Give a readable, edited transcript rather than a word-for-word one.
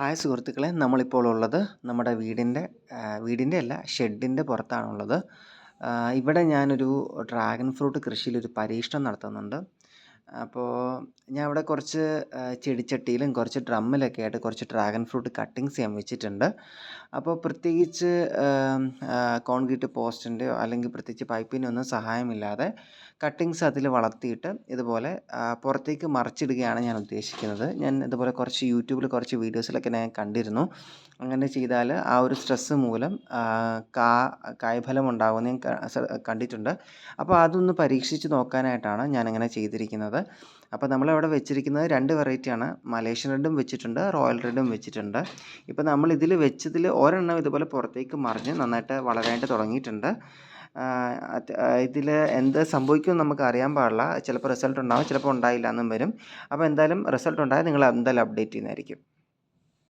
Hi സുഹൃത്തുക്കളെ, നമ്മളിപ്പോൾ ഉള്ളത് നമ്മുടെ വീടിൻ്റെ അല്ല ഷെഡിൻ്റെ പുറത്താണുള്ളത്. ഇവിടെ ഞാനൊരു ഡ്രാഗൺ ഫ്രൂട്ട് കൃഷിയിലൊരു പരീക്ഷണം നടത്തുന്നുണ്ട്. അപ്പോൾ ഞാൻ ഇവിടെ കുറച്ച് ചെടിച്ചട്ടിയിലും കുറച്ച് ഡ്രമ്മിലൊക്കെ ആയിട്ട് കുറച്ച് ഡ്രാഗൺ ഫ്രൂട്ട് കട്ടിങ്സ് ഞാൻ വെച്ചിട്ടുണ്ട്. അപ്പോൾ പ്രത്യേകിച്ച് കോൺക്രീറ്റ് പോസ്റ്റിൻ്റെയോ അല്ലെങ്കിൽ പ്രത്യേകിച്ച് പൈപ്പിൻ്റെ ഒന്നും സഹായമില്ലാതെ കട്ടിങ്സ് അതിൽ വളർത്തിയിട്ട് ഇതുപോലെ പുറത്തേക്ക് മറിച്ചിടുകയാണ് ഞാൻ ഉദ്ദേശിക്കുന്നത്. ഞാൻ ഇതുപോലെ കുറച്ച് യൂട്യൂബിൽ കുറച്ച് വീഡിയോസിലൊക്കെ ഞാൻ കണ്ടിരുന്നു. അങ്ങനെ ചെയ്താൽ ആ ഒരു സ്ട്രെസ്സ് മൂലം കായ്ഫലം ഉണ്ടാകുമെന്ന് ഞാൻ കണ്ടിട്ടുണ്ട്. അപ്പോൾ അതൊന്ന് പരീക്ഷിച്ച് നോക്കാനായിട്ടാണ് ഞാനങ്ങനെ ചെയ്തിരിക്കുന്നത്. അപ്പോൾ നമ്മളിവിടെ വെച്ചിരിക്കുന്നത് 2 വെറൈറ്റിയാണ്. മലേഷ്യൻ റെഡും വെച്ചിട്ടുണ്ട്, റോയൽ റെഡും വെച്ചിട്ടുണ്ട്. ഇപ്പോൾ നമ്മളിതിൽ വെച്ചതിൽ ഒരെണ്ണം ഇതുപോലെ പുറത്തേക്ക് മറിഞ്ഞ് നന്നായിട്ട് വളരാനായിട്ട് തുടങ്ങിയിട്ടുണ്ട്. ഇതിൽ എന്ത് സംഭവിക്കുമെന്ന് നമുക്ക് അറിയാൻ പാടില്ല. ചിലപ്പോൾ റിസൾട്ട് ഉണ്ടാവും, ചിലപ്പോൾ ഉണ്ടായില്ല എന്നും വരും. അപ്പോൾ എന്തായാലും റിസൾട്ട് ഉണ്ടായാൽ നിങ്ങൾ എന്തായാലും അപ്ഡേറ്റ് ചെയ്യുന്നതായിരിക്കും.